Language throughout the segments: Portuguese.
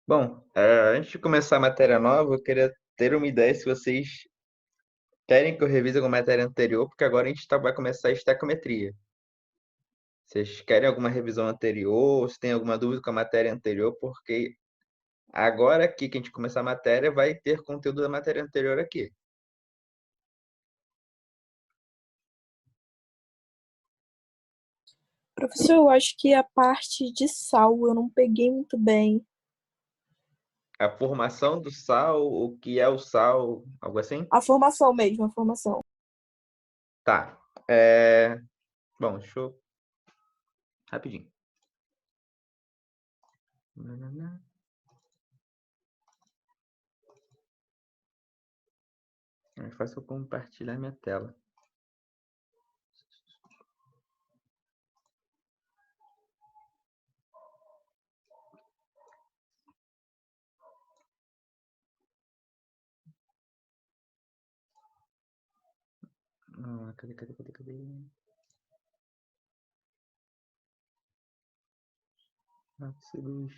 Bom, antes de começar a matéria nova, eu queria ter uma ideia se vocês querem que eu revise alguma matéria anterior, porque agora a gente vai começar a estequiometria. Vocês querem alguma revisão anterior, ou se tem alguma dúvida com a matéria anterior, porque agora aqui que a gente começar a matéria, vai ter conteúdo da matéria anterior aqui. Professor, eu acho que a parte de sal eu não peguei muito bem. A formação do sal, o que é o sal, algo assim? A formação mesmo, a formação. Tá. Bom, deixa eu... Rapidinho. É mais fácil eu compartilhar minha tela. Cadê? Ácidos.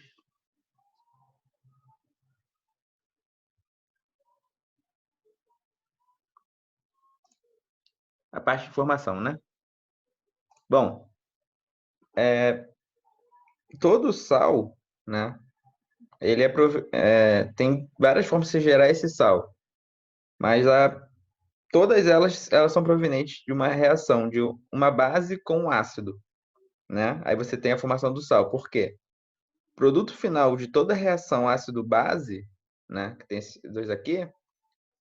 A parte de formação, né? Bom, todo sal, né? Ele tem várias formas de se gerar esse sal, mas todas elas são provenientes de uma reação de uma base com um ácido, né? Aí você tem a formação do sal. Por quê? O produto final de toda reação ácido-base, né? Que tem esses dois aqui,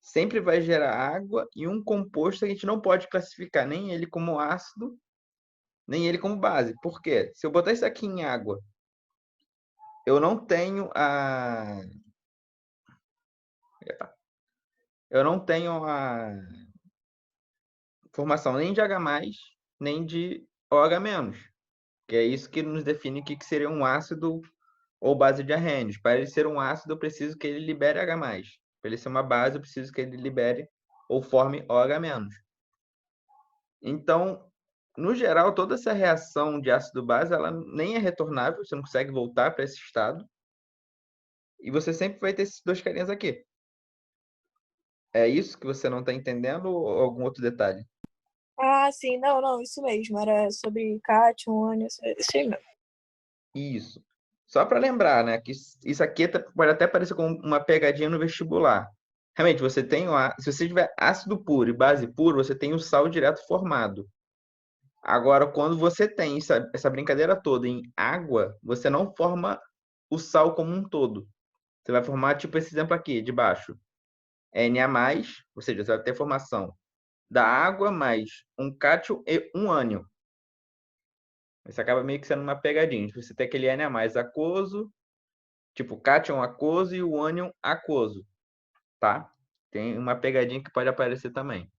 sempre vai gerar água e um composto que a gente não pode classificar nem ele como ácido, nem ele como base. Por quê? Se eu botar isso aqui em água, eu não tenho a eu não tenho a formação nem de H+, nem de OH-, que é isso que nos define o que seria um ácido ou base de arrênios. Para ele ser um ácido, eu preciso que ele libere H+. Para ele ser uma base, eu preciso que ele libere ou forme OH-. Então, no geral, toda essa reação de ácido-base, ela nem é retornável, você não consegue voltar para esse estado. E você sempre vai ter esses dois carinhas aqui. É isso que você não está entendendo ou algum outro detalhe? Ah, sim, não, isso mesmo. Era sobre cátion, ânion, isso aí mesmo. Isso. Só para lembrar, né, que isso aqui pode até parecer como uma pegadinha no vestibular. Realmente, se você tiver ácido puro e base puro, você tem o sal direto formado. Agora, quando você tem essa brincadeira toda em água, você não forma o sal como um todo. Você vai formar, tipo esse exemplo aqui, de baixo. Na+, ou seja, você vai ter formação da água mais um cátion e um ânion. Isso acaba meio que sendo uma pegadinha. Você tem aquele Na+ aquoso, tipo cátion aquoso e o ânion aquoso, tá? Tem uma pegadinha que pode aparecer também.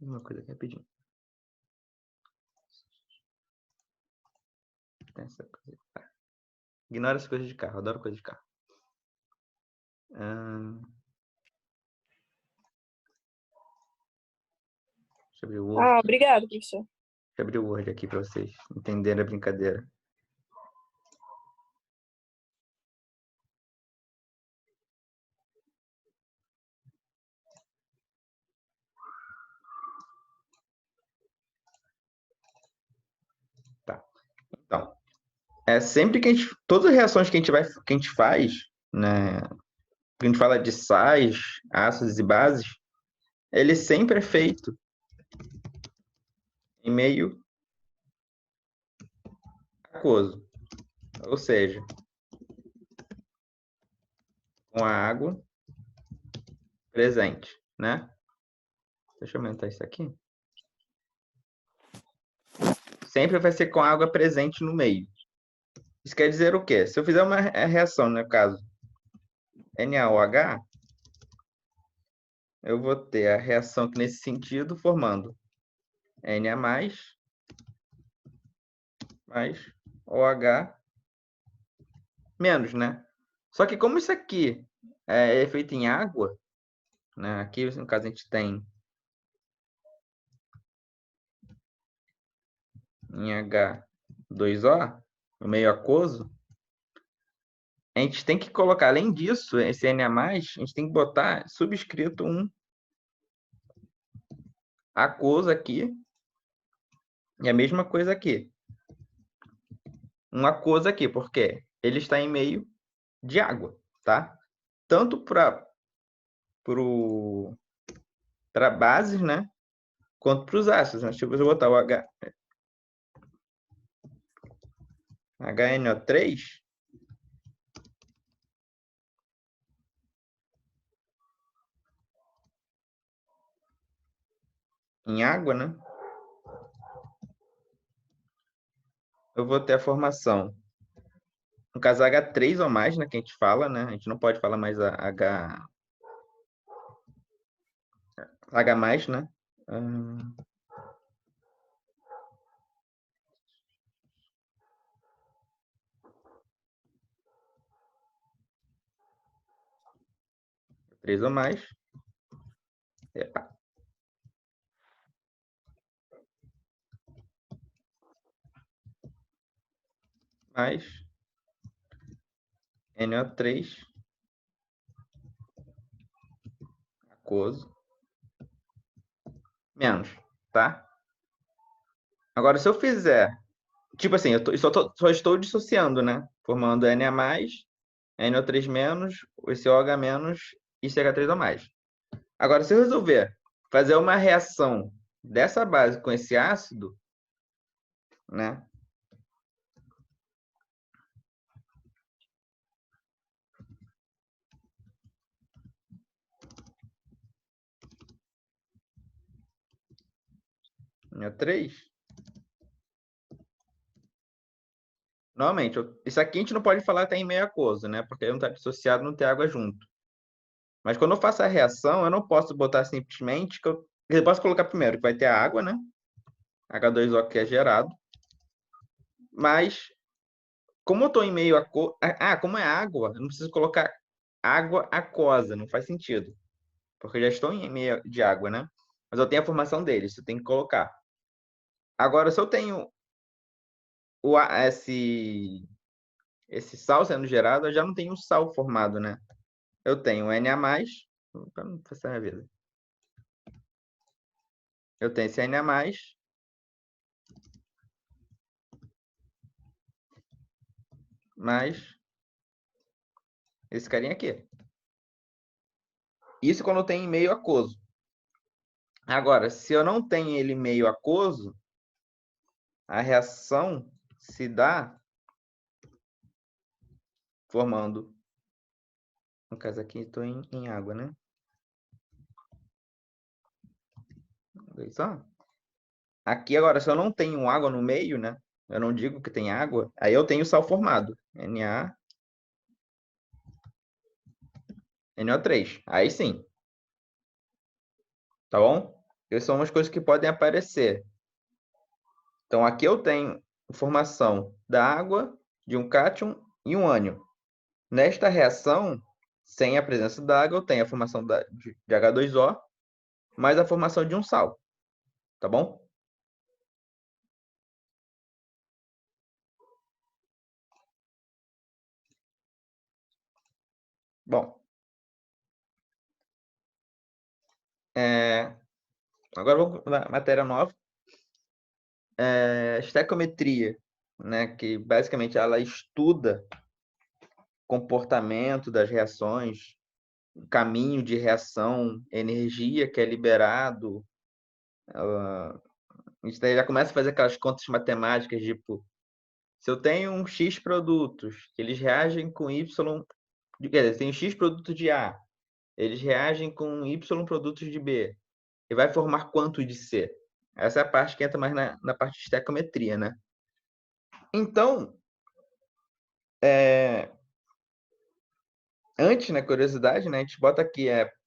Uma coisa aqui rapidinho. Tem essa coisa. Ignora as coisas de carro, adoro coisas de carro. Deixa eu abrir o Word. Ah, obrigado, professor. Deixa eu abrir o Word aqui para vocês entenderem a brincadeira. Tá. Então, sempre que todas as reações que a gente faz, né, que a gente fala de sais, ácidos e bases, ele sempre é feito em meio aquoso, ou seja, com a água presente, né? Deixa eu aumentar isso aqui. Sempre vai ser com água presente no meio. Isso quer dizer o quê? Se eu fizer uma reação, no caso NaOH, eu vou ter a reação que nesse sentido formando Na mais OH menos, né? Só que como isso aqui é feito em água, né? Aqui no caso a gente tem em H2O, no meio aquoso, a gente tem que colocar, além disso, esse Na+, a gente tem que botar subscrito um aquoso aqui, e a mesma coisa aqui. Um aquoso aqui, porque ele está em meio de água, tá? Tanto para bases, né? Quanto para os ácidos, né? Tipo, se eu botar o HNO3, em água, né? Eu vou ter a formação, no caso H3 ou mais, né? Que a gente fala, né? A gente não pode falar mais H+, né? 3 ou mais. Epa. Mais NO3 aquoso menos, tá? Agora, se eu fizer, tipo assim, só estou dissociando, né? Formando Na+, NO3 menos, esse OH menos e CH3 ou mais. Agora, se eu resolver fazer uma reação dessa base com esse ácido, né? NO3, normalmente, isso aqui a gente não pode falar até em meio aquoso, né? Porque ele não está dissociado, não tem água junto. Mas quando eu faço a reação, eu não posso botar simplesmente eu posso colocar primeiro que vai ter a água, né? H2O que é gerado. Mas como eu estou em meio aquoso, como é água, eu não preciso colocar água aquosa, não faz sentido, porque eu já estou em meio de água, né? Mas eu tenho a formação dele, isso eu tenho que colocar. Agora, se eu tenho esse sal sendo gerado, eu já não tenho sal formado, né? Eu tenho Na+, para não passar minha vida. Eu tenho esse Na+, mais esse carinha aqui. Isso quando eu tenho meio aquoso. Agora, se eu não tenho ele meio aquoso, a reação se dá formando, no caso aqui estou em água, né? Só. Aqui agora, se eu não tenho água no meio, né? Eu não digo que tem água, aí eu tenho sal formado. NaNO3. Aí sim, tá bom? Essas são umas coisas que podem aparecer. Então aqui eu tenho formação da água, de um cátion e um ânion. Nesta reação, sem a presença da água, eu tenho a formação de H2O, mais a formação de um sal. Tá bom? Bom, agora vamos para matéria nova. Estequiometria, né? Que basicamente ela estuda o comportamento das reações, o caminho de reação, energia que é liberado. A gente já começa a fazer aquelas contas matemáticas, tipo, se eu tenho um X produtos, eles reagem com Y, quer dizer, tem X produtos de A, eles reagem com Y produtos de B, e vai formar quanto de C? Essa é a parte que entra mais na parte de estequiometria, né? Então, antes, na curiosidade, né, a gente bota aqui,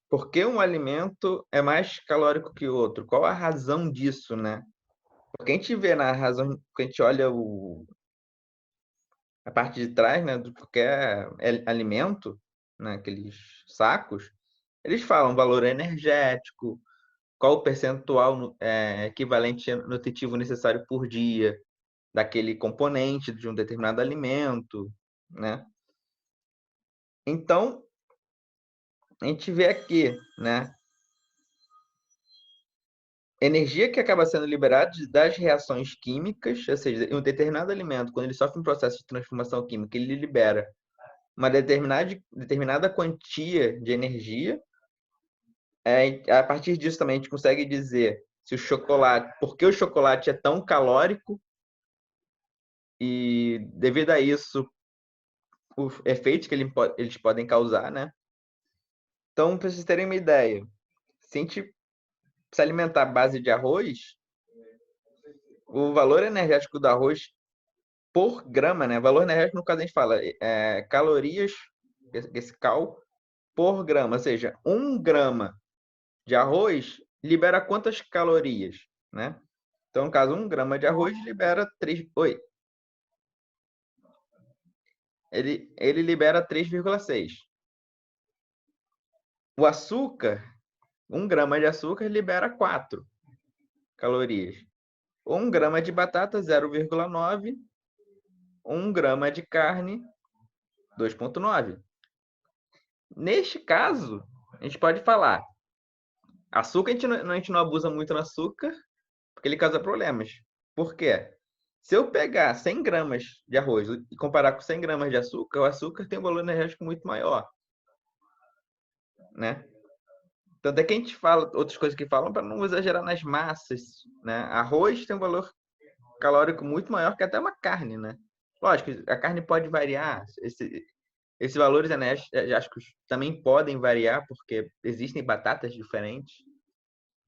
por que um alimento é mais calórico que o outro? Qual a razão disso, né? Porque a gente vê na razão, que a gente olha a parte de trás, né, do qualquer alimento, né, aqueles sacos, eles falam valor energético, qual o percentual equivalente nutritivo necessário por dia daquele componente de um determinado alimento, né? Então, a gente vê aqui, né? Energia que acaba sendo liberada das reações químicas, ou seja, um determinado alimento, quando ele sofre um processo de transformação química, ele libera uma determinada quantia de energia. A partir disso também a gente consegue dizer se o chocolate, por que o chocolate é tão calórico e devido a isso os efeitos que eles podem causar, né? Então, para vocês terem uma ideia, se a gente se alimentar à base de arroz, o valor energético do arroz por grama, né? Valor energético, no caso, a gente fala calorias, esse cal, por grama. Ou seja, 1 grama de arroz libera quantas calorias, né? Então, no caso, 1 grama de arroz libera 3. Oi. Ele libera 3,6. O açúcar, 1 grama de açúcar libera 4 calorias. 1 grama de batata, 0,9. 1 grama de carne, 2,9. Neste caso, a gente pode falar, açúcar a gente não abusa muito no açúcar, porque ele causa problemas. Por quê? Se eu pegar 100 gramas de arroz e comparar com 100 gramas de açúcar, o açúcar tem um valor energético muito maior, né? Tanto é que a gente fala outras coisas que falam para não exagerar nas massas, né? Arroz tem um valor calórico muito maior que até uma carne, né? Lógico, a carne pode variar, esses valores energéticos também podem variar, porque existem batatas diferentes. Pra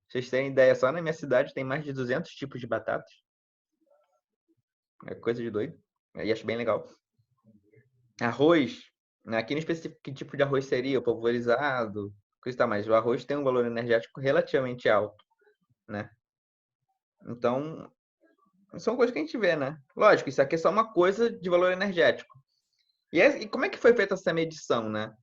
vocês terem ideia, só na minha cidade tem mais de 200 tipos de batatas. É coisa de doido. E acho bem legal. Arroz, né, aqui no específico, que tipo de arroz seria? O pulverizado, coisa e tal, mas o arroz tem um valor energético relativamente alto, né? Então, são coisas que a gente vê, né? Lógico, isso aqui é só uma coisa de valor energético. E como é que foi feita essa medição, né?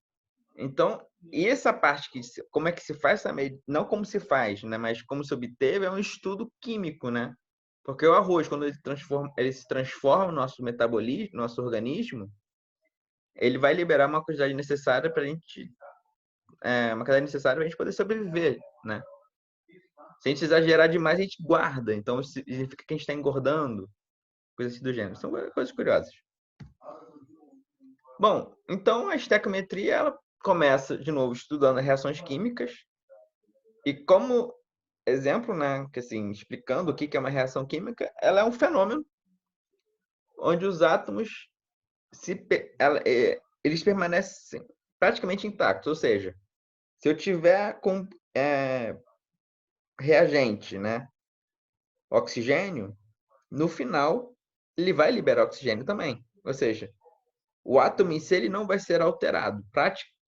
Então, e essa parte como é que se faz essa medição, não como se faz, né, mas como se obteve, é um estudo químico, né? Porque o arroz, quando ele se transforma no nosso metabolismo, no nosso organismo, ele vai liberar uma quantidade necessária para a gente, uma quantidade necessária para a gente poder sobreviver, né? Se a gente exagerar demais, a gente guarda, então isso significa que a gente está engordando, coisas assim do gênero. São coisas curiosas. Bom, então a estequiometria ela começa de novo estudando reações químicas e como exemplo, né, que assim, explicando o que é uma reação química, ela é um fenômeno onde os átomos eles permanecem praticamente intactos, ou seja, se eu tiver com reagente, né, oxigênio, no final ele vai liberar oxigênio também, ou seja, o átomo em si ele não vai ser alterado.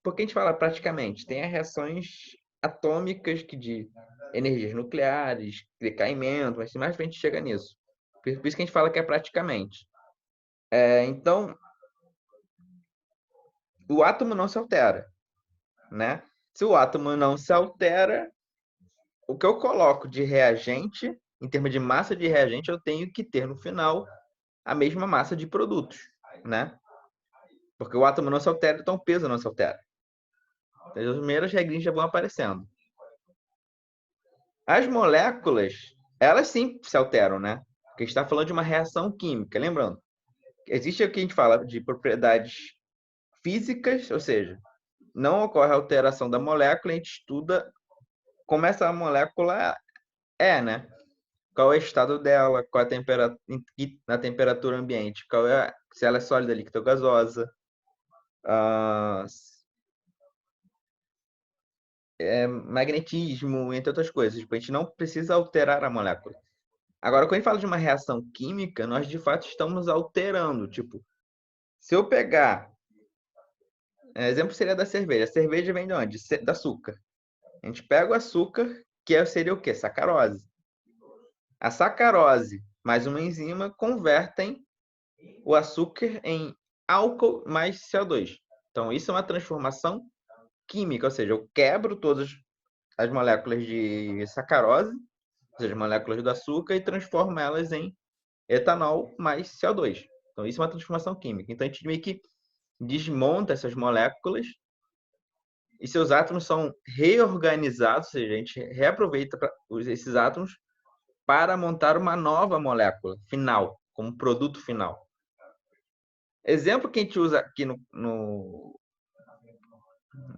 Por que a gente fala praticamente? Tem as reações atômicas de energias nucleares, decaimento, mas mais pra gente chega nisso. Por isso que a gente fala que é praticamente. Então, o átomo não se altera, né? Se o átomo não se altera, o que eu coloco de reagente, em termos de massa de reagente, eu tenho que ter no final a mesma massa de produtos, né? Porque o átomo não se altera, então o peso não se altera. Então, as primeiras regrinhas já vão aparecendo. As moléculas, elas sim se alteram, né? Porque a gente está falando de uma reação química. Lembrando, existe o que a gente fala de propriedades físicas, ou seja, não ocorre alteração da molécula, a gente estuda como essa molécula né? Qual é o estado dela, qual é a temperatura na temperatura ambiente, se ela é sólida, líquida ou gasosa, ah, magnetismo, entre outras coisas. Tipo, a gente não precisa alterar a molécula. Agora, quando a gente fala de uma reação química, nós de fato estamos alterando. Tipo, se eu pegar, exemplo seria da cerveja. A cerveja vem de onde? Da açúcar. A gente pega o açúcar, seria o quê? Sacarose. A sacarose mais uma enzima convertem o açúcar em álcool mais CO2. Então, isso é uma transformação química, ou seja, eu quebro todas as moléculas de sacarose, ou seja, as moléculas do açúcar, e transformo elas em etanol mais CO2. Então, isso é uma transformação química. Então, a gente meio que desmonta essas moléculas e seus átomos são reorganizados, ou seja, a gente reaproveita esses átomos para montar uma nova molécula final, como produto final. Exemplo que a gente usa aqui no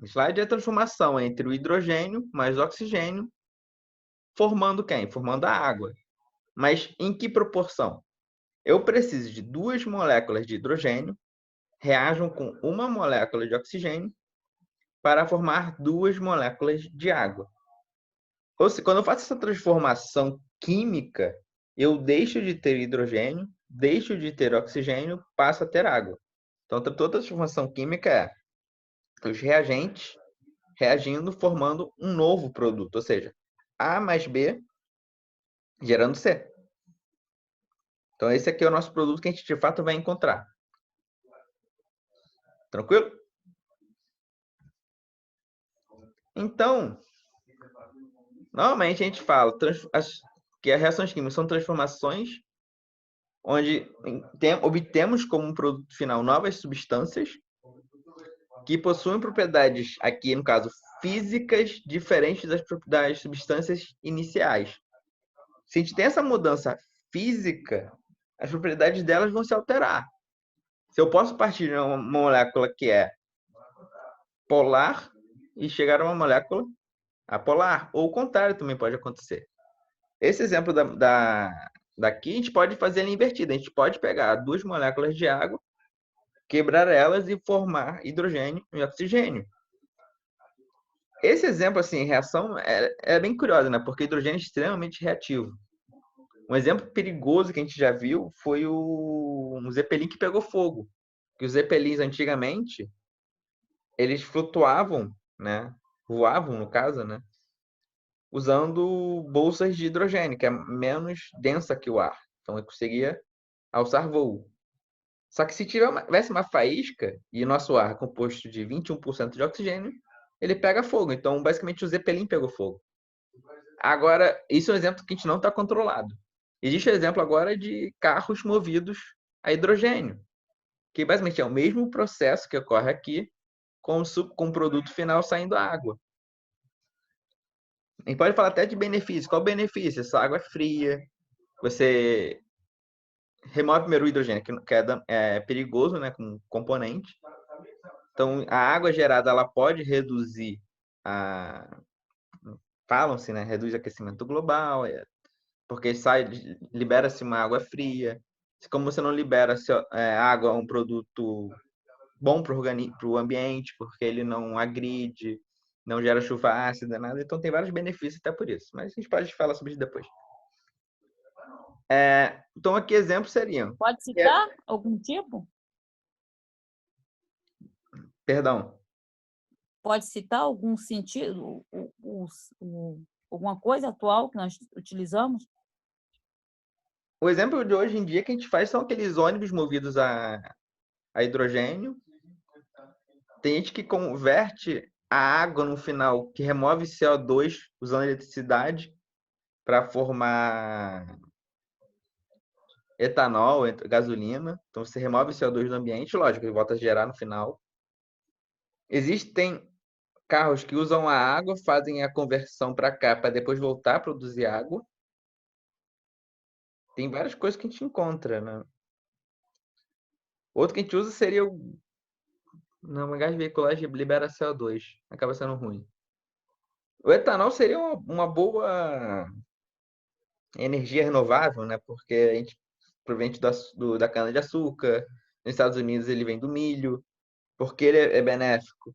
slide é a transformação entre o hidrogênio mais o oxigênio, formando quem? Formando a água. Mas em que proporção? Eu preciso de 2 moléculas de hidrogênio reajam com uma molécula de oxigênio para formar 2 moléculas de água. Ou seja, quando eu faço essa transformação química, eu deixo de ter hidrogênio, deixo de ter oxigênio, passo a ter água. Então, toda a transformação química é os reagentes reagindo, formando um novo produto, ou seja, A mais B gerando C. Então, esse aqui é o nosso produto que a gente, de fato, vai encontrar. Tranquilo? Então, normalmente a gente fala que as reações químicas são transformações onde obtemos como produto final novas substâncias que possuem propriedades, aqui no caso, físicas diferentes das substâncias iniciais. Se a gente tem essa mudança física, as propriedades delas vão se alterar. Se eu posso partir de uma molécula que é polar e chegar a uma molécula apolar, ou o contrário também pode acontecer. Esse exemplo daqui, a gente pode fazer ele invertido. A gente pode pegar 2 moléculas de água, quebrar elas e formar hidrogênio e oxigênio. Esse exemplo, assim, reação é bem curiosa, né? Porque o hidrogênio é extremamente reativo. Um exemplo perigoso que a gente já viu foi um Zeppelin que pegou fogo. Que os Zeppelins, antigamente, eles flutuavam, né? Voavam, no caso, né? Usando bolsas de hidrogênio, que é menos densa que o ar. Então, ele conseguia alçar voo. Só que se tivesse uma faísca e nosso ar é composto de 21% de oxigênio, ele pega fogo. Então, basicamente, o Zeppelin pegou fogo. Agora, isso é um exemplo que a gente não está controlado. Existe o exemplo agora de carros movidos a hidrogênio, que basicamente é o mesmo processo que ocorre aqui com o produto final saindo a água. A gente pode falar até de benefício. Qual o benefício? Essa água é fria, você remove primeiro o hidrogênio, que é perigoso, né, como componente. Então, a água gerada ela pode reduzir falam-se, né, reduz o aquecimento global, porque libera-se uma água fria. Como você não libera água, é um produto bom para o ambiente, porque ele não agride, não gera chuva ácida, nada. Então, tem vários benefícios até por isso. Mas a gente pode falar sobre isso depois. Então, aqui exemplos seriam... Pode citar algum tipo? Perdão. Pode citar algum sentido, alguma coisa atual que nós utilizamos? O exemplo de hoje em dia que a gente faz são aqueles ônibus movidos a hidrogênio. Tem gente que converte a água no final, que remove CO2 usando eletricidade para formar etanol, gasolina. Então, você remove o CO2 do ambiente, lógico, ele volta a gerar no final. Existem carros que usam a água, fazem a conversão para cá, para depois voltar a produzir água. Tem várias coisas que a gente encontra, né? Outro que a gente usa seria Não, gás veicular libera CO2. Acaba sendo ruim. O etanol seria uma boa energia renovável, né? Porque a gente provém da cana-de-açúcar. Nos Estados Unidos ele vem do milho. Porque ele é benéfico?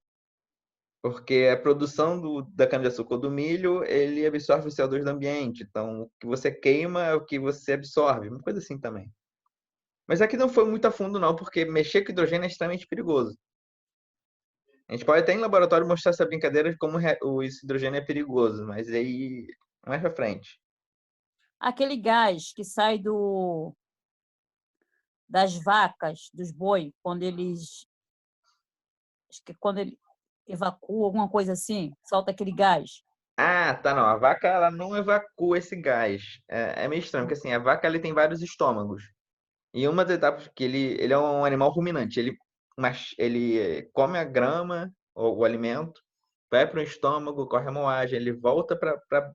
Porque a produção da cana-de-açúcar ou do milho, ele absorve o CO2 do ambiente. Então, o que você queima é o que você absorve. Uma coisa assim também. Mas aqui não foi muito a fundo, não, porque mexer com hidrogênio é extremamente perigoso. A gente pode até em laboratório mostrar essa brincadeira de como esse hidrogênio é perigoso, mas aí mais pra frente. Aquele gás que sai das vacas, dos boi, quando eles evacuam, alguma coisa assim, solta aquele gás. Ah, tá, não. A vaca ela não evacua esse gás. É meio estranho, porque assim, a vaca ele tem vários estômagos. E uma das etapas que ele é um animal ruminante, ele ele come a grama, ou o alimento, vai para o estômago, corre a moagem, ele volta para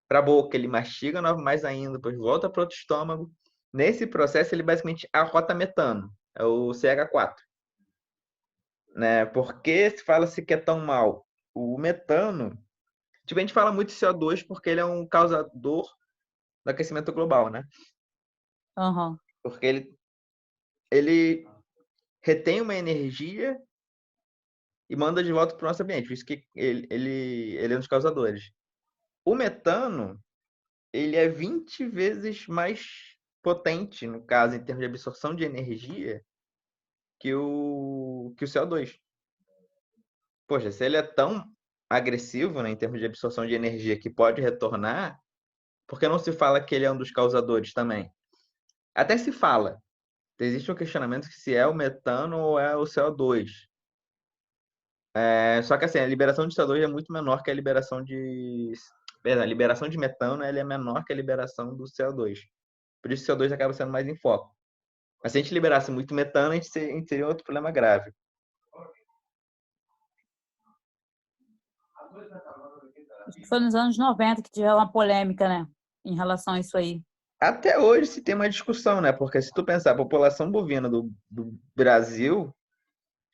a boca, ele mastiga mais ainda, depois volta para outro estômago. Nesse processo, ele basicamente arrota metano, é o CH4. Né? Por que se fala-se que é tão mal? O metano, tipo, a gente fala muito de CO2 porque ele é um causador do aquecimento global, né? Aham. Porque ele retém uma energia e manda de volta para o nosso ambiente. Por isso que ele é um dos causadores. O metano, ele é 20 vezes mais potente, no caso, em termos de absorção de energia, que o CO2. Poxa, se ele é tão agressivo, né, em termos de absorção de energia que pode retornar, por que não se fala que ele é um dos causadores também? Até se fala. Existe um questionamento que se é o metano ou é o CO2. Só que assim, a liberação de CO2 é muito menor que a liberação de. Perdão, a liberação de metano ela é menor que a liberação do CO2. Por isso o CO2 acaba sendo mais em foco. Mas se a gente liberasse muito metano, a gente teria outro problema grave. Acho que foi nos anos 90 que tiveram uma polêmica, né? Em relação a isso aí. Até hoje se tem uma discussão, né? Porque se tu pensar, a população bovina do Brasil,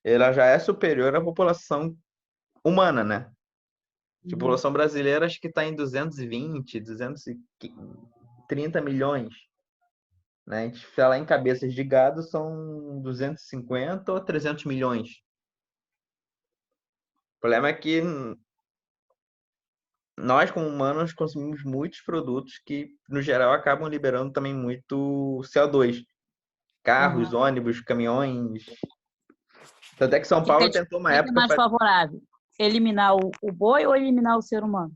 ela já é superior à população humana, né? A população brasileira acho que está em 220, 230 milhões. Né? A gente fala em cabeças de gado, são 250 ou 300 milhões. O problema é que nós, como humanos, consumimos muitos produtos que, no geral, acabam liberando também muito CO2. Carros, Aham. ônibus, caminhões. Tanto é que São O Paulo tentou uma que é época. mais favorável? Eliminar o boi ou eliminar o ser humano?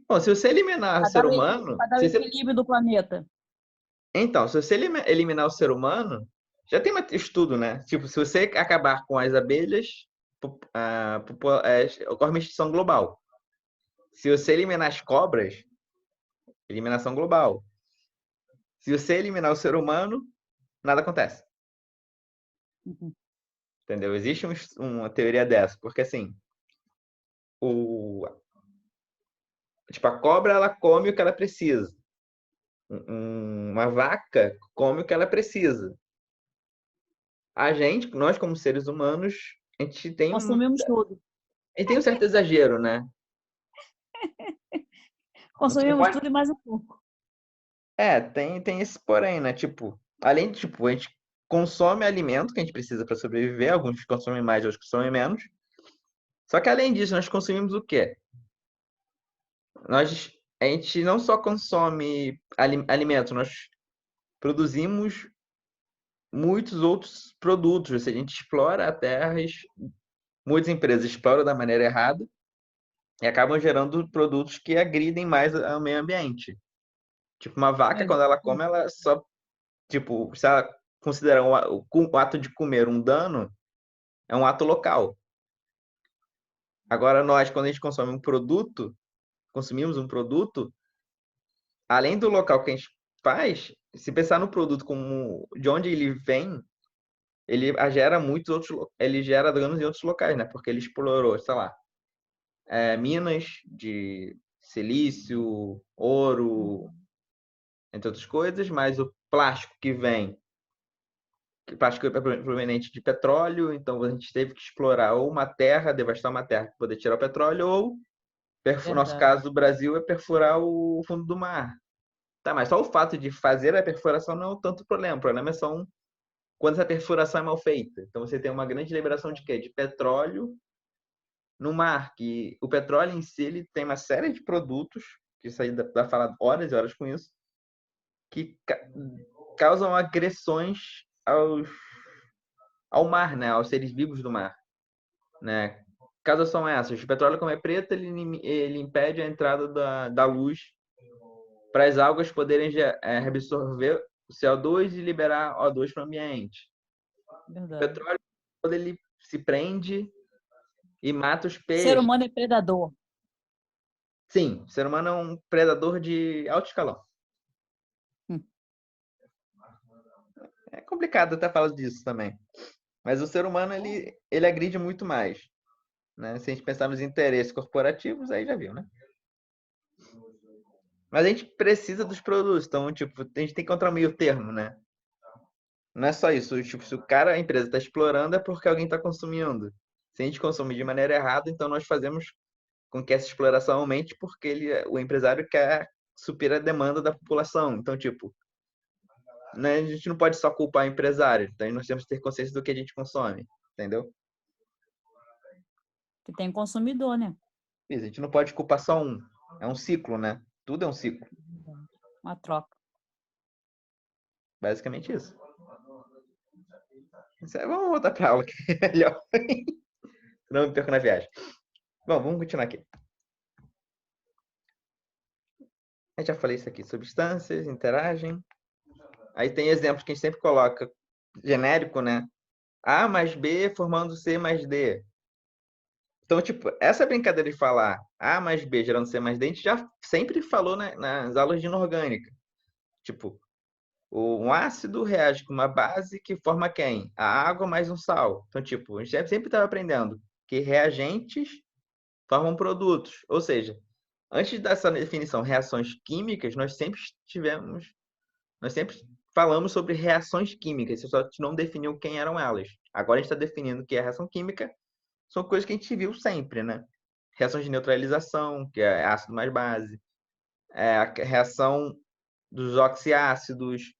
Bom, se você eliminar o Para ser dar humano. para dar o equilíbrio do planeta. Então, se você eliminar o ser humano, já tem um estudo, né? Tipo, se você acabar com as abelhas, ocorre uma extinção global. Se você eliminar as cobras, eliminação global. Se você eliminar o ser humano, nada acontece. Uhum. Entendeu? Existe uma teoria dessa, porque assim, tipo, a cobra ela come o que ela precisa. Uma vaca come o que ela precisa. A gente, nós como seres humanos, a gente tem Consumimos tudo. um certo exagero, né? Você Consumimos pode. tudo e mais um pouco. Tem esse porém, né? Tipo, além de, tipo, a gente consome alimento que a gente precisa para sobreviver, alguns consomem mais, outros consomem menos. Só que além disso, nós consumimos o quê? A gente não só consome alimento, nós produzimos muitos outros produtos. Ou seja, a gente explora a terra, muitas empresas exploram da maneira errada e acabam gerando produtos que agridem mais ao meio ambiente. Tipo, uma vaca, É, quando ela come, ela só, tipo, se ela considerar o ato de comer um dano, é um ato local. Agora, nós, quando a gente consumimos um produto, além do local que a gente faz, se pensar no produto como de onde ele vem, ele gera muitos outros, ele gera danos em outros locais, né? Porque ele explorou, sei lá, minas de silício, ouro, entre outras coisas, mas o plástico que vem, que plástico é proveniente de petróleo, então a gente teve que explorar ou uma terra, devastar uma terra para poder tirar o petróleo, ou o nosso verdade. caso do Brasil é perfurar o fundo do mar. Tá, mas só o fato de fazer a perfuração não é tanto problema. O problema é só quando essa perfuração é mal feita. Então você tem uma grande liberação de quê? De petróleo no mar. Que o petróleo em si ele tem uma série de produtos, que isso aí dá para falar horas e horas com isso, que causam agressões ao mar, né? Aos seres vivos do mar. Né? Causas são essas. O petróleo, como é preto, ele impede a entrada da luz para as algas poderem absorver o CO2 e liberar O2 para o ambiente. O Verdade. petróleo, quando ele se prende e mata os O ser peixes. humano é predador. Sim, o ser humano é um predador de alto escalão. Hum. É complicado até falar disso também. Mas o ser humano, ele agride muito mais, né? Se a gente pensar nos interesses corporativos, aí já viu, né? Mas a gente precisa dos produtos, então, tipo, a gente tem que encontrar um meio termo, né? Não é só isso, tipo, se o cara, a empresa está explorando, é porque alguém está consumindo. Se a gente consumir de maneira errada, então nós fazemos com que essa exploração aumente porque o empresário quer suprir a demanda da população. Então, tipo, né, a gente não pode só culpar o empresário, então nós temos que ter consciência do que a gente consome, entendeu? Que tem consumidor, né? Isso, a gente não pode culpar só um. É um ciclo, né? Tudo é um ciclo. Uma troca. Basicamente isso. Vamos voltar para aula, que é melhor. Não me perco na viagem. Bom, vamos continuar aqui. Eu já falei isso aqui. Substâncias interagem. Aí tem exemplos que a gente sempre coloca genérico, né? A mais B formando C mais D. Então, tipo, essa brincadeira de falar A mais B gerando C mais D, a gente já sempre falou, né, nas aulas de inorgânica. Tipo, um ácido reage com uma base que forma quem? A água mais um sal. Então, tipo, a gente sempre estava aprendendo que reagentes formam produtos. Ou seja, antes dessa definição reações químicas, nós sempre falamos sobre reações químicas, só que não definiu quem eram elas. Agora a gente está definindo que a reação química são coisas que a gente viu sempre, né? Reações de neutralização, que é ácido mais base, a reação dos oxiácidos,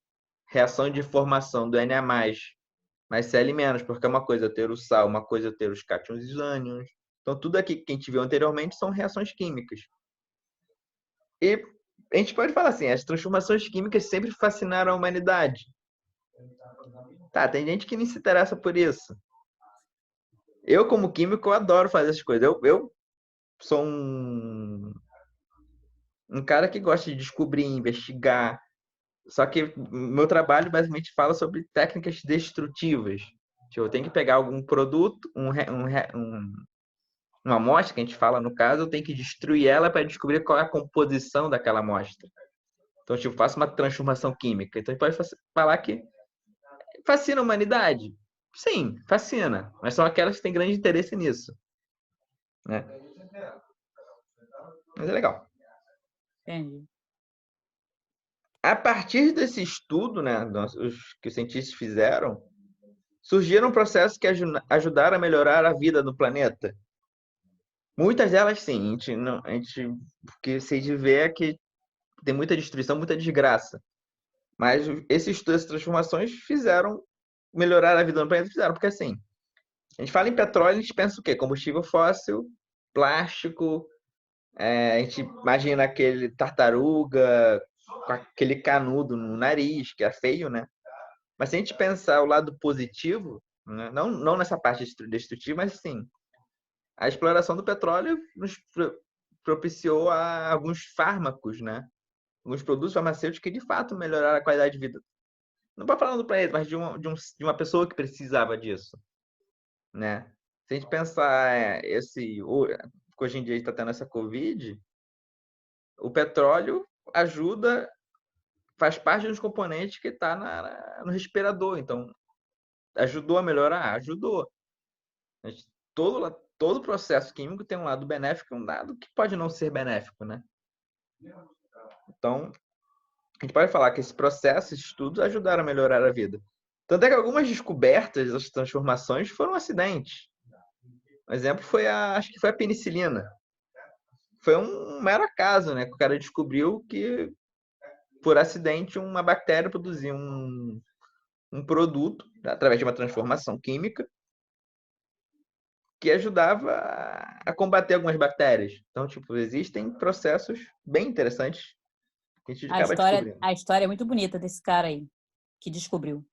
reação de formação do Na+, mais Cl-, porque é uma coisa ter o sal, uma coisa ter os cátions e os ânions. Então, tudo aqui que a gente viu anteriormente são reações químicas. E a gente pode falar assim, as transformações químicas sempre fascinaram a humanidade. Tá, tem gente que nem se interessa por isso. Eu, como químico, eu adoro fazer essas coisas. Eu sou um cara que gosta de descobrir, investigar. Só que meu trabalho basicamente fala sobre técnicas destrutivas. Tipo, eu tenho que pegar algum produto, uma amostra que a gente fala no caso, eu tenho que destruir ela para descobrir qual é a composição daquela amostra. Então, tipo, faço uma transformação química. Então, a gente pode falar que fascina a humanidade. Sim, fascina. Mas são aquelas que têm grande interesse nisso, né? Mas é legal. Entendi. A partir desse estudo, né, que os cientistas fizeram, surgiram processos que ajudaram a melhorar a vida no planeta. Muitas delas, sim. Porque sei de ver é que tem muita destruição, muita desgraça. Mas esse estudo, essas transformações fizeram melhorar a vida no planeta, fizeram. Porque assim, a gente fala em petróleo, a gente pensa o quê? Combustível fóssil, plástico, a gente imagina aquele tartaruga com aquele canudo no nariz, que é feio, né? Mas se a gente pensar o lado positivo, né? Não nessa parte destrutiva, mas sim, a exploração do petróleo nos propiciou a alguns fármacos, né? Alguns produtos farmacêuticos que de fato melhoraram a qualidade de vida. Não para falar do planeta, mas de uma pessoa que precisava disso, né? Se a gente pensar hoje em dia a gente está tendo essa Covid, o petróleo ajuda, faz parte dos componentes que está no respirador. Então, ajudou a melhorar? Ajudou. Todo processo químico tem um lado benéfico e um lado que pode não ser benéfico, né? Então, a gente pode falar que esse processo, esses estudos ajudaram a melhorar a vida. Tanto é que algumas descobertas, as transformações foram acidentes. Um exemplo acho que foi a penicilina. Foi um mero acaso, né? Que o cara descobriu que, por acidente, uma bactéria produzia um produto, através de uma transformação química, que ajudava a combater algumas bactérias. Então, tipo, existem processos bem interessantes que a gente acaba descobrindo. A história é muito bonita desse cara aí, que descobriu.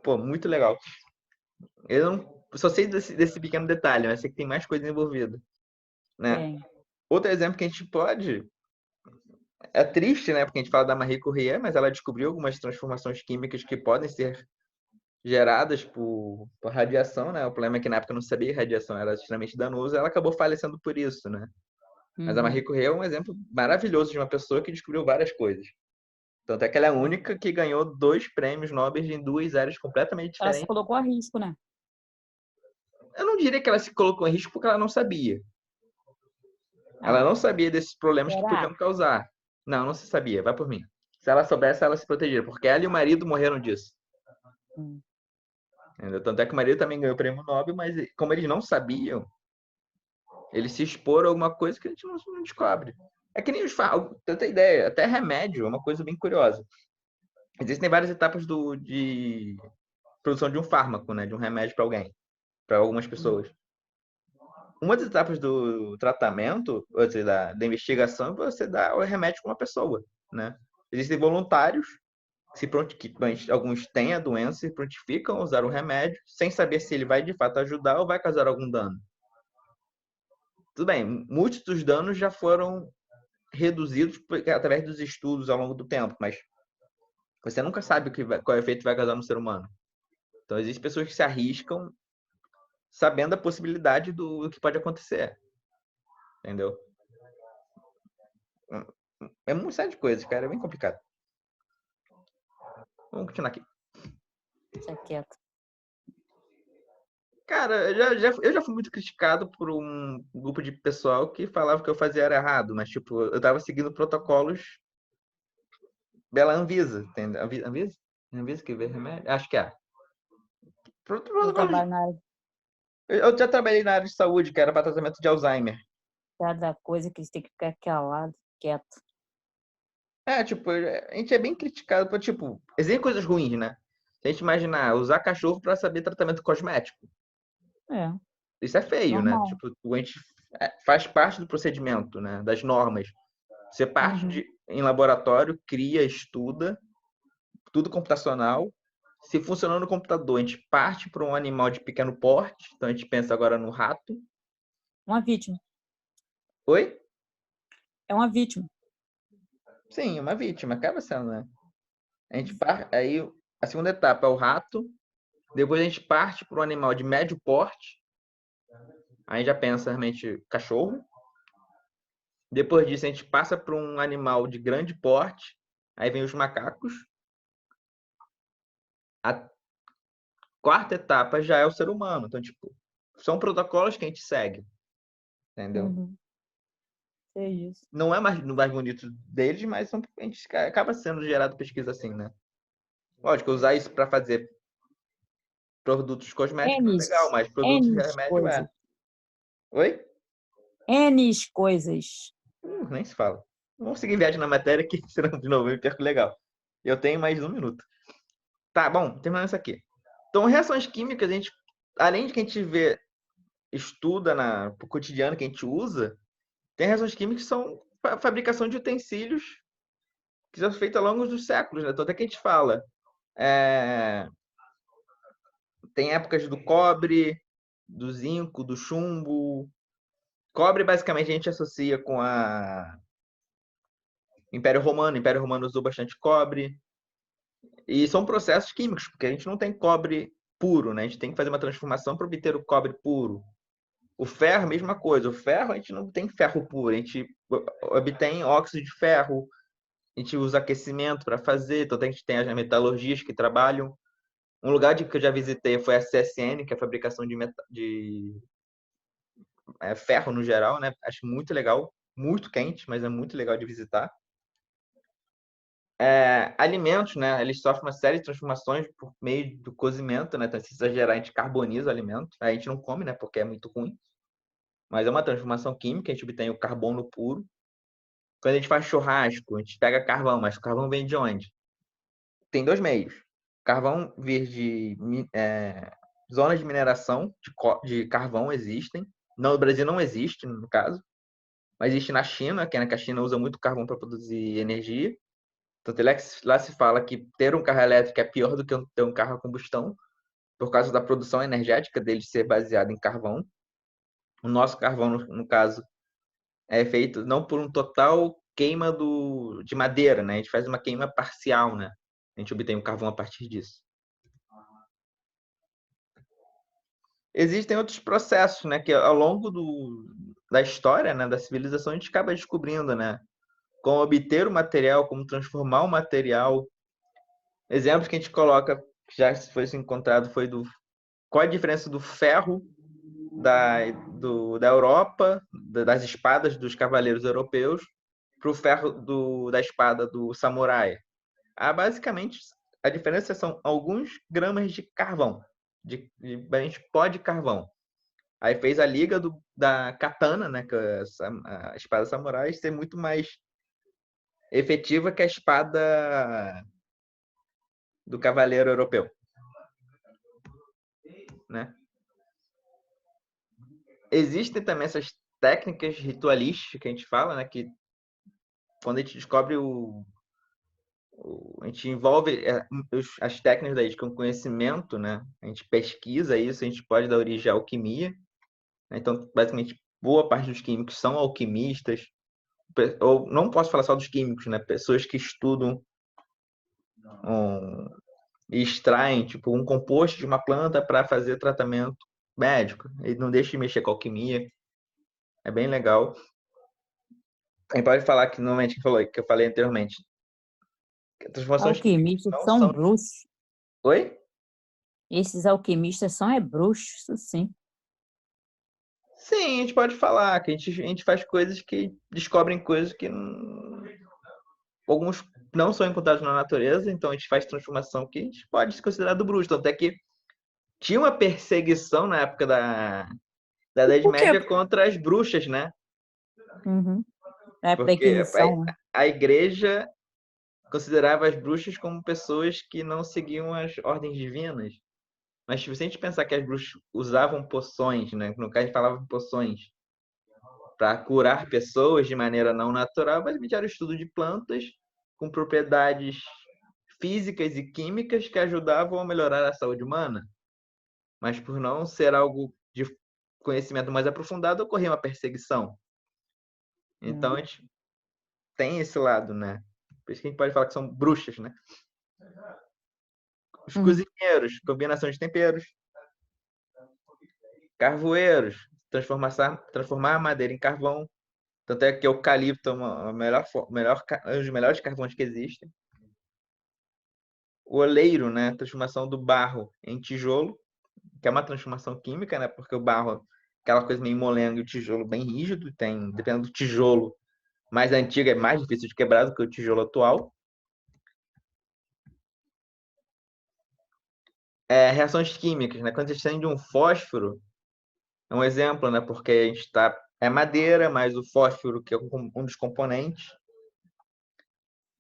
Pô, muito legal. Eu não só sei desse pequeno detalhe, mas sei que tem mais coisa envolvida, né? Tem. Outro exemplo que a gente pode... É triste, né? Porque a gente fala da Marie Curie, mas ela descobriu algumas transformações químicas que podem ser geradas por radiação, né? O problema é que na época não sabia que radiação era extremamente danosa, ela acabou falecendo por isso, né? Mas a Marie Curie é um exemplo maravilhoso de uma pessoa que descobriu várias coisas. Tanto é que ela é a única que ganhou 2 prêmios Nobel em 2 áreas completamente Ela se diferentes. colocou a risco, né? Eu não diria que ela se colocou em risco porque ela não sabia. Ela Ah, não sabia desses problemas que será? podiam causar. Não, não se sabia. Vai por mim. Se ela soubesse, ela se protegeria, porque ela e o marido morreram disso. Hum. Entendeu? Tanto é que o marido também ganhou o prêmio Nobel, mas como eles não sabiam, eles se exporam a alguma coisa que a gente não descobre. É que nem os tanta ideia, até remédio é uma coisa bem curiosa. Existem várias etapas de produção de um fármaco, né, de um remédio para alguém, para algumas pessoas. Uma das etapas do tratamento, ou seja, da investigação, é você dar o remédio para uma pessoa, né? Existem voluntários alguns têm a doença e prontificam a usar o remédio sem saber se ele vai de fato ajudar ou vai causar algum dano. Tudo bem, muitos dos danos já foram reduzidos através dos estudos ao longo do tempo, mas você nunca sabe qual efeito vai causar no ser humano. Então, existem pessoas que se arriscam sabendo a possibilidade do que pode acontecer. Entendeu? É uma série de coisas, cara. É bem complicado. Vamos continuar aqui. Deixa quieto. Cara, eu já fui muito criticado por um grupo de pessoal que falava que eu fazia era errado, mas, tipo, eu tava seguindo protocolos pela Anvisa, entendeu? Anvisa? Anvisa que vê remédio? Acho que é. Eu Protocolos. trabalho na área de Eu já trabalhei na área de saúde, que era para tratamento de Alzheimer. cada coisa que eles têm que ficar calado, quieto. É, tipo, a gente é bem criticado por, tipo, existem coisas ruins, né? Se a gente imaginar, usar cachorro para saber tratamento cosmético. É, Isso é feio, né? normal. Tipo, a gente faz parte do procedimento, né? Das normas. Você parte Uhum. em laboratório, cria, estuda, tudo computacional. Se funcionou no computador, a gente parte para um animal de pequeno porte. Então a gente pensa agora no rato. Uma vítima. Oi? É uma vítima. Sim, uma vítima, acaba sendo, né? Aí a segunda etapa é o rato. Depois a gente parte para um animal de médio porte. Aí já pensa realmente cachorro. Depois disso a gente passa para um animal de grande porte. Aí vem os macacos. A quarta etapa já é o ser humano. Então, tipo, são protocolos que a gente segue, entendeu? Uhum. É isso. Não é no mais bonito deles, mas a gente acaba sendo gerado pesquisa assim, né? Lógico, usar isso para fazer produtos cosméticos é N, legal, mas produtos de N remédio coisas. é. Oi? N coisas. Nem se fala. Vamos seguir viagem na matéria que senão de novo eu me perco legal. Eu tenho mais 1 minuto. Tá, bom, terminando isso aqui. Então, reações químicas, a gente, além de que a gente vê, estuda no cotidiano que a gente usa, tem reações químicas que são fabricação de utensílios que são feitos ao longo dos séculos, né? Então, até que a gente fala. é, Tem épocas do cobre, do zinco, do chumbo. Cobre, basicamente, a gente associa com a Império Romano. O Império Romano usou bastante cobre. E são processos químicos, porque a gente não tem cobre puro, né? A gente tem que fazer uma transformação para obter o cobre puro. O ferro, mesma coisa. O ferro, a gente não tem ferro puro. A gente obtém óxido de ferro. A gente usa aquecimento para fazer. Então, a gente tem as metalurgias que trabalham. Um lugar que eu já visitei foi a CSN, que é a fabricação de ferro no geral, né? Acho muito legal. Muito quente, mas é muito legal de visitar. Alimentos, né? Eles sofrem uma série de transformações por meio do cozimento, né? Então, se exagerar, a gente carboniza o alimento. A gente não come, né? Porque é muito ruim. Mas é uma transformação química, a gente obtém o carbono puro. Quando a gente faz churrasco, a gente pega carvão, mas o carvão vem de onde? Tem 2 meios. Carvão vir de zonas de mineração de carvão existem. No Brasil não existe, no caso. Mas existe na China, que a China usa muito carvão para produzir energia. Tanto é que lá se fala que ter um carro elétrico é pior do que ter um carro a combustão, por causa da produção energética dele ser baseada em carvão. O nosso carvão, no caso, é feito não por um total queima de madeira, né? A gente faz uma queima parcial, né? A gente obtém o carvão a partir disso. Existem outros processos, né? Que ao longo da história, né? Da civilização, a gente acaba descobrindo, né? como obter o material, como transformar o material. Exemplos que a gente coloca, que já foi encontrado, foi qual a diferença do ferro da Europa, das espadas dos cavaleiros europeus, para o ferro da espada do samurai. Basicamente, a diferença são alguns gramas de carvão, de pó de carvão. Aí fez a liga da katana, né, que é a espada samurai, ser muito mais efetiva que a espada do cavaleiro europeu, né? Existem também essas técnicas ritualísticas que a gente fala, né, que quando a gente descobre a gente envolve as técnicas daí com conhecimento, né? A gente pesquisa isso, a gente pode dar origem à alquimia, né? Então, basicamente, boa parte dos químicos são alquimistas. Ou não posso falar só dos químicos, né? Pessoas que estudam e extraem tipo um composto de uma planta para fazer tratamento médico. E não deixa de mexer com alquimia. É bem legal. A gente pode falar que normalmente que eu falei anteriormente. Transformações químicas Alquimistas não são são. bruxos. Oi? Esses alquimistas são bruxos, sim. Sim, a gente pode falar que a gente faz coisas que descobrem coisas que alguns não são encontrados na natureza, então a gente faz transformação que a gente pode se considerar do bruxo. Até que tinha uma perseguição na época da Idade Por quê? Média contra as bruxas, né? Uhum. Na época da Porque Inquisição, né? a igreja considerava as bruxas como pessoas que não seguiam as ordens divinas. Mas se a gente pensar que as bruxas usavam poções, né? No caso, a gente falava poções para curar pessoas de maneira não natural, basicamente era o estudo de plantas com propriedades físicas e químicas que ajudavam a melhorar a saúde humana. Mas por não ser algo de conhecimento mais aprofundado, ocorria uma perseguição. Então a gente tem esse lado, né? Por isso que a gente pode falar que são bruxas, né? Os Uhum. cozinheiros, combinação de temperos. Carvoeiros, transformar a madeira em carvão. Tanto é que eucalipto é um dos melhores carvões que existem. O oleiro, né? Transformação do barro em tijolo, que é uma transformação química, né? Porque o barro é aquela coisa meio molenga e o tijolo bem rígido. Dependendo do tijolo mais antigo, é mais difícil de quebrar do que o tijolo atual. Reações químicas, né? Quando a gente acende um fósforo, é um exemplo, né? Porque a gente está. É madeira, mas o fósforo, que é um dos componentes,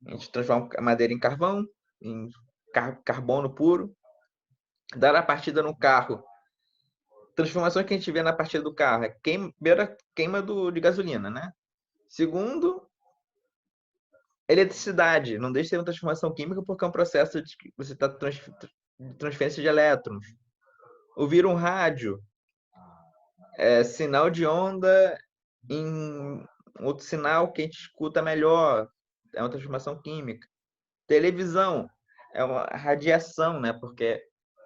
a gente transforma a madeira em carvão, em carbono puro. Dar a partida no carro. Transformações que a gente vê na partida do carro é queima de gasolina, né? Segundo, eletricidade. Não deixa de ser uma transformação química porque é um processo de que você está de transferência de elétrons. Ouvir um rádio, sinal de onda em outro sinal que a gente escuta melhor. É uma transformação química. Televisão é uma radiação, né? Porque é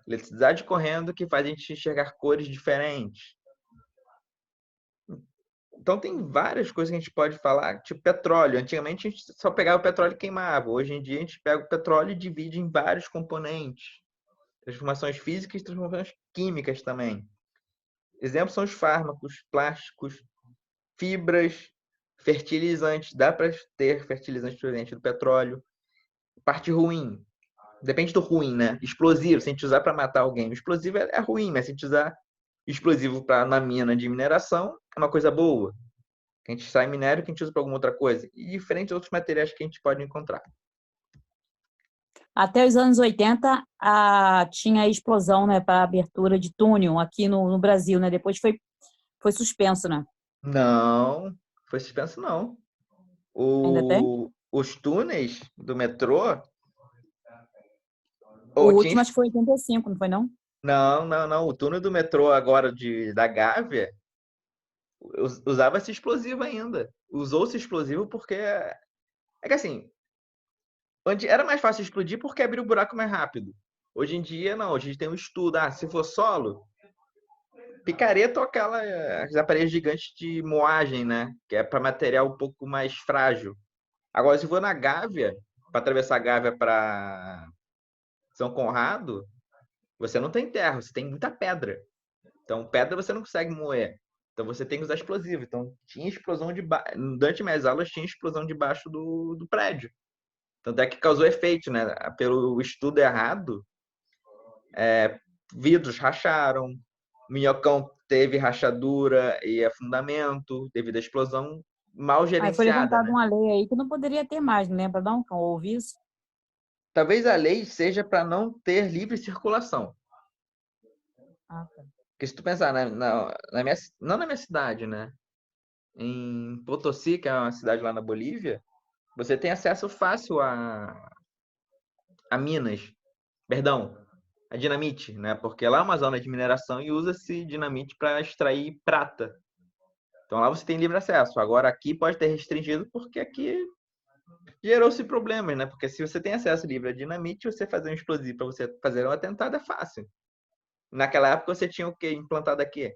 eletricidade correndo que faz a gente enxergar cores diferentes. Então tem várias coisas que a gente pode falar, tipo petróleo. Antigamente a gente só pegava o petróleo e queimava. Hoje em dia a gente pega o petróleo e divide em vários componentes. Transformações físicas e transformações químicas também. Exemplos são os fármacos, plásticos, fibras, fertilizantes. Dá para ter fertilizante presente do petróleo. Parte ruim. Depende do ruim, né? Explosivo, se a gente usar para matar alguém. O explosivo é ruim, mas se a gente usar explosivo na mina de mineração, é uma coisa boa. Que a gente extrai minério que a gente usa para alguma outra coisa. E diferentes outros materiais que a gente pode encontrar. Até os anos 80, tinha a explosão, né, para abertura de túnel aqui no Brasil, né? Depois foi suspenso, né? Não, foi suspenso não. Ainda tem? Os túneis do metrô. O Ou tinha, último acho que foi 85, não foi não? não. O túnel do metrô agora da Gávea usava esse explosivo ainda. Usou-se explosivo porque. É que assim, onde era mais fácil explodir porque abriu o buraco mais rápido. Hoje em dia, não. Hoje a gente tem um estudo. Se for solo, picareta ou aqueles aparelhos gigantes de moagem, né? Que é para material um pouco mais frágil. Agora, se for na Gávea, para atravessar a Gávea para São Conrado, você não tem terra, você tem muita pedra. Então, pedra você não consegue moer. Então, você tem que usar explosivo. Então, tinha explosão durante minhas aulas, tinha explosão debaixo do prédio. Tanto é que causou efeito, né? Pelo estudo errado, vidros racharam, minhocão teve rachadura e afundamento devido à explosão mal Aí foi gerenciada, levantada né? uma lei aí que não poderia ter mais, não lembra não? Que eu ouvi isso. Talvez a lei seja para não ter livre circulação. Ah, tá. Porque se tu pensar não na minha cidade, né? Em Potosí, que é uma cidade lá na Bolívia, você tem acesso fácil a minas, perdão, a dinamite, né? Porque lá é uma zona de mineração e usa-se dinamite para extrair prata. Então lá você tem livre acesso. Agora aqui pode ter restringido porque aqui gerou-se problemas, né? Porque se você tem acesso livre a dinamite, você fazer um explosivo para você fazer um atentado é fácil. Naquela época você tinha o quê implantado aqui?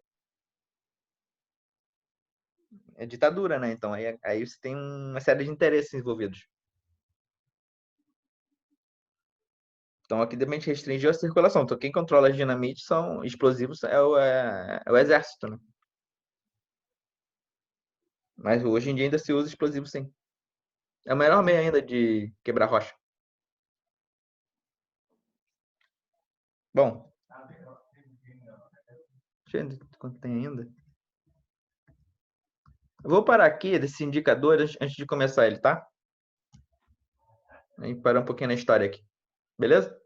É ditadura, né? Então aí você tem uma série de interesses envolvidos. Então aqui também restringiu a circulação. Então quem controla as dinamites são explosivos é o exército, né? Mas hoje em dia ainda se usa explosivo sim. É o melhor meio ainda de quebrar rocha. Bom, deixa eu ver quanto tem ainda. Eu vou parar aqui desse indicador antes de começar ele, tá? Aí parar um pouquinho na história aqui. Beleza?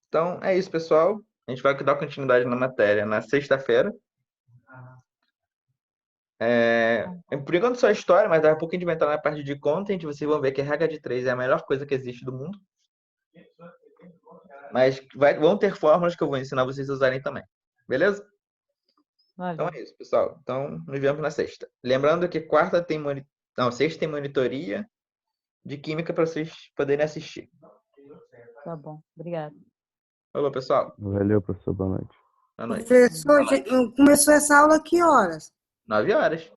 Então é isso, pessoal. A gente vai dar continuidade na matéria na sexta-feira. Por enquanto só história, mas daqui a pouco a gente vai entrar na parte de content. Vocês vão ver que a regra de 3 é a melhor coisa que existe do mundo. Mas vão ter fórmulas que eu vou ensinar vocês a usarem também. Beleza? Então Valeu. é isso, pessoal. Então nos vemos na sexta. Lembrando que sexta tem monitoria de química para vocês poderem assistir. Tá bom. Obrigada. Falou, pessoal. Valeu, professor. Boa noite. Boa noite. Professor, começou essa aula que horas? 9 horas.